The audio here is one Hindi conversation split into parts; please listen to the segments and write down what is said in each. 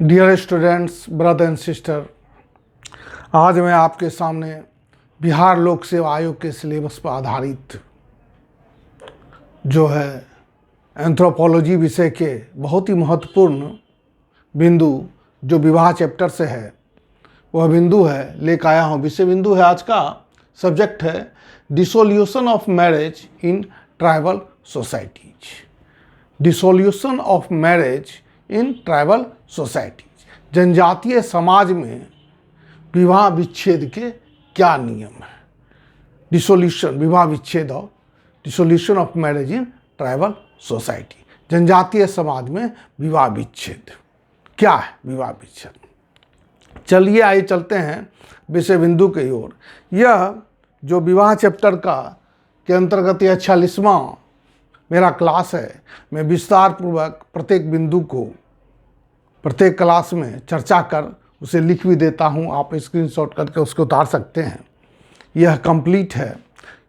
Dear students, brother and sister, आज मैं आपके सामने बिहार लोक सेवा आयोग के सिलेबस पर आधारित जो है एंथ्रोपोलॉजी विषय के बहुत ही महत्वपूर्ण बिंदु जो विवाह चैप्टर से है वह बिंदु है लेकर आया हूँ। विषय बिंदु है, आज का सब्जेक्ट है dissolution of marriage in tribal societies. Dissolution of marriage in tribal societies, जनजातीय समाज में विवाह विच्छेद के क्या नियम है। डिसोल्यूशन, विवाह विच्छेद और dissolution of marriage in tribal society, जनजातीय समाज में विवाह विच्छेद क्या है। विवाह विच्छेद, चलिए आइए चलते हैं विषय बिंदु की ओर। यह जो विवाह चैप्टर का के अंतर्गत यह 46वां मेरा क्लास है। मैं विस्तार पूर्वक प्रत्येक बिंदु को प्रत्येक क्लास में चर्चा कर उसे लिख भी देता हूं। आप स्क्रीनशॉट करके उसको उतार सकते हैं। यह कंप्लीट है।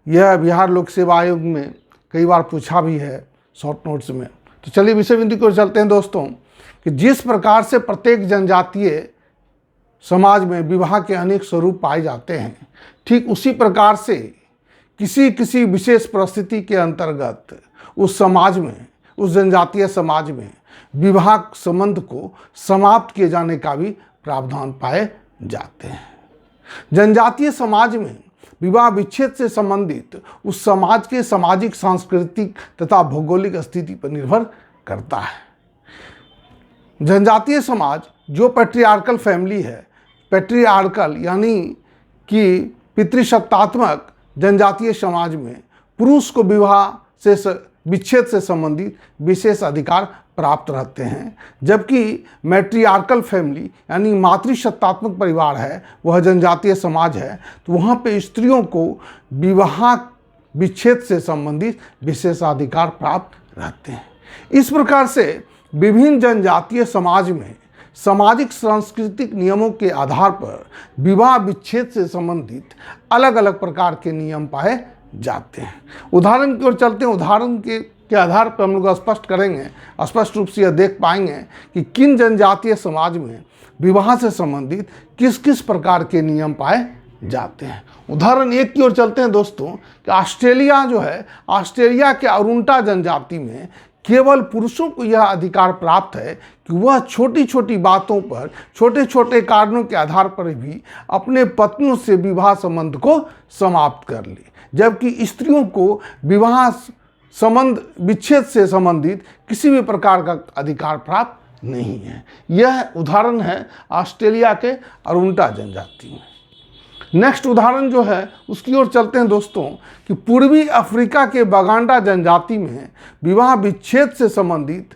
यह बिहार लोक सेवा आयोग में कई बार पूछा भी है शॉर्ट नोट्स में। तो चलिए विषय बिंदु को चलते हैं दोस्तों, कि जिस प्रकार से प्रत्येक जनजातीय समाज में विवाह के अनेक स्वरूप पाए जाते हैं, ठीक उसी प्रकार से किसी किसी विशेष परिस्थिति के अंतर्गत उस समाज में, उस जनजातीय समाज में विवाह संबंध को समाप्त किए जाने का भी प्रावधान पाए जाते हैं। जनजातीय समाज में विवाह विच्छेद से संबंधित उस समाज के सामाजिक, सांस्कृतिक तथा भौगोलिक स्थिति पर निर्भर करता है। जनजातीय समाज जो पैट्रियार्कल फैमिली है, पैट्रियार्कल यानी कि पितृसत्तात्मक जनजातीय समाज में पुरुष को विवाह से विच्छेद से संबंधित विशेष अधिकार प्राप्त रहते हैं, जबकि मैट्रियार्कल फैमिली यानी मातृसत्तात्मक परिवार है, वह जनजातीय समाज है, तो वहाँ पे स्त्रियों को विवाह विच्छेद से संबंधित विशेषाधिकार प्राप्त रहते हैं। इस प्रकार से विभिन्न जनजातीय समाज में सामाजिक सांस्कृतिक नियमों के आधार पर विवाह विच्छेद से संबंधित अलग अलग प्रकार के नियम पाए जाते हैं। उदाहरण की ओर चलते हैं। उदाहरण के आधार पर हम लोग स्पष्ट करेंगे, स्पष्ट रूप से यह देख पाएंगे कि किन जनजातीय समाज में विवाह से संबंधित किस किस प्रकार के नियम पाए जाते हैं। उदाहरण एक की ओर चलते हैं दोस्तों, कि ऑस्ट्रेलिया जो है, ऑस्ट्रेलिया के अरुंटा जनजाति में केवल पुरुषों को यह अधिकार प्राप्त है कि वह छोटी छोटी बातों पर, छोटे छोटे कारणों के आधार पर भी अपने पत्नियों से विवाह संबंध को समाप्त कर ले, जबकि स्त्रियों को विवाह संबंध विच्छेद से संबंधित किसी भी प्रकार का अधिकार प्राप्त नहीं है। यह उदाहरण है ऑस्ट्रेलिया के अरुंटा जनजाति में। नेक्स्ट उदाहरण जो है उसकी ओर चलते हैं दोस्तों, कि पूर्वी अफ्रीका के बागांडा जनजाति में विवाह विच्छेद से संबंधित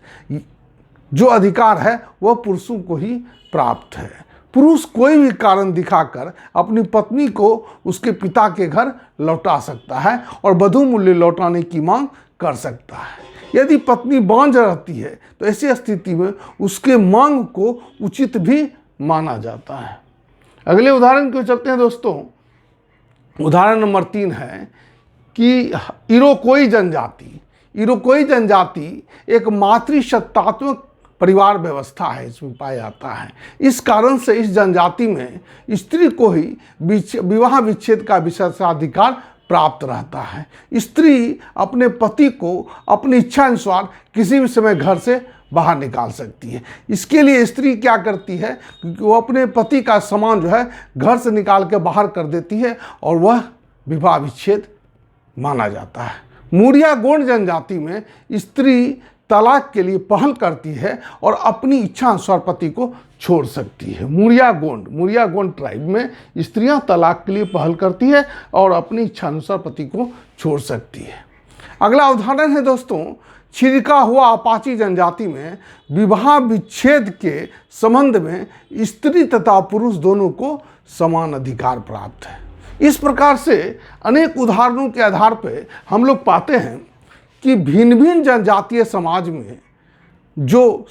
जो अधिकार है वह पुरुषों को ही प्राप्त है। पुरुष कोई भी कारण दिखाकर अपनी पत्नी को उसके पिता के घर लौटा सकता है और वधू मूल्य लौटाने की मांग कर सकता है। यदि पत्नी बांझ रहती है तो ऐसी स्थिति में उसके मांग को उचित भी माना जाता है। अगले उदाहरण की ओर चलते हैं दोस्तों। उदाहरण नंबर 3 है कि इरोकोई जनजाति। इरोकोई जनजाति एक मातृसत्तात्मक परिवार व्यवस्था है, इसमें पाया जाता है। इस कारण से इस जनजाति में स्त्री को ही विवाह विच्छेद का विशेषाधिकार प्राप्त रहता है। स्त्री अपने पति को अपनी इच्छा अनुसार किसी भी समय घर से बाहर निकाल सकती है। इसके लिए स्त्री क्या करती है, क्योंकि वो अपने पति का सामान जो है घर से निकाल के बाहर कर देती है और वह विवाह विच्छेद माना जाता है। मूरिया गोंड जनजाति में स्त्री तलाक के लिए पहल करती है और अपनी इच्छा अनुसार पति को छोड़ सकती है। मूरिया गोंड ट्राइब में स्त्रियां तलाक के लिए पहल करती है और अपनी इच्छा अनुसार पति को छोड़ सकती है। अगला उदाहरण है दोस्तों, छिड़का हुआ अपाची जनजाति में विवाह विच्छेद के संबंध में स्त्री तथा पुरुष दोनों को समान अधिकार प्राप्त है। इस प्रकार से अनेक उदाहरणों के आधार पर हम लोग पाते हैं कि भिन्न भिन्न जनजातीय समाज में जो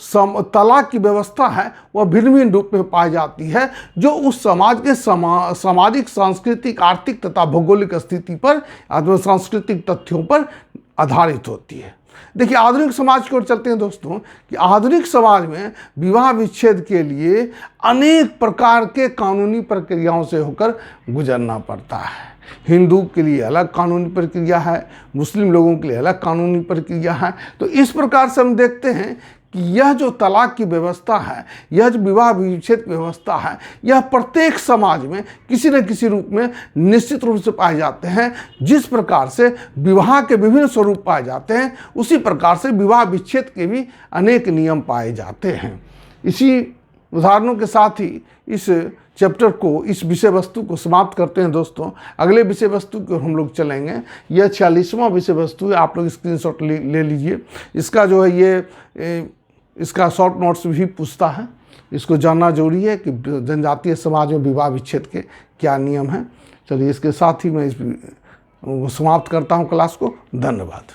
तलाक की व्यवस्था है वह भिन्न भिन्न रूप में पाई जाती है, जो उस समाज के सामाजिक, सांस्कृतिक, आर्थिक तथा भौगोलिक स्थिति पर, सांस्कृतिक तथ्यों पर आधारित होती है। देखिए, आधुनिक समाज की ओर चलते हैं दोस्तों, कि आधुनिक समाज में विवाह विच्छेद के लिए अनेक प्रकार के कानूनी प्रक्रियाओं से होकर गुजरना पड़ता है। हिंदू के लिए अलग कानूनी प्रक्रिया है, मुस्लिम लोगों के लिए अलग कानूनी प्रक्रिया है। तो इस प्रकार से हम देखते हैं कि यह जो तलाक की व्यवस्था है, यह जो विवाह विच्छेद की व्यवस्था है, यह प्रत्येक समाज में किसी न किसी रूप में निश्चित रूप से पाए जाते हैं। जिस प्रकार से विवाह के विभिन्न स्वरूप पाए जाते हैं, उसी प्रकार से विवाह विच्छेद के भी अनेक नियम पाए जाते हैं। इसी उदाहरणों के साथ ही इस चैप्टर को, इस विषय वस्तु को समाप्त करते हैं दोस्तों। अगले विषय वस्तु को हम लोग चलेंगे। यह 46वां विषय वस्तु है, आप लोग स्क्रीनशॉट ले लीजिए। इसका जो है ये इसका शॉर्ट नोट्स भी पूछता है। इसको जानना जरूरी है कि जनजातीय समाज में विवाह विच्छेद के क्या नियम हैं। चलिए, इसके साथ ही मैं समाप्त करता हूँ क्लास को। धन्यवाद।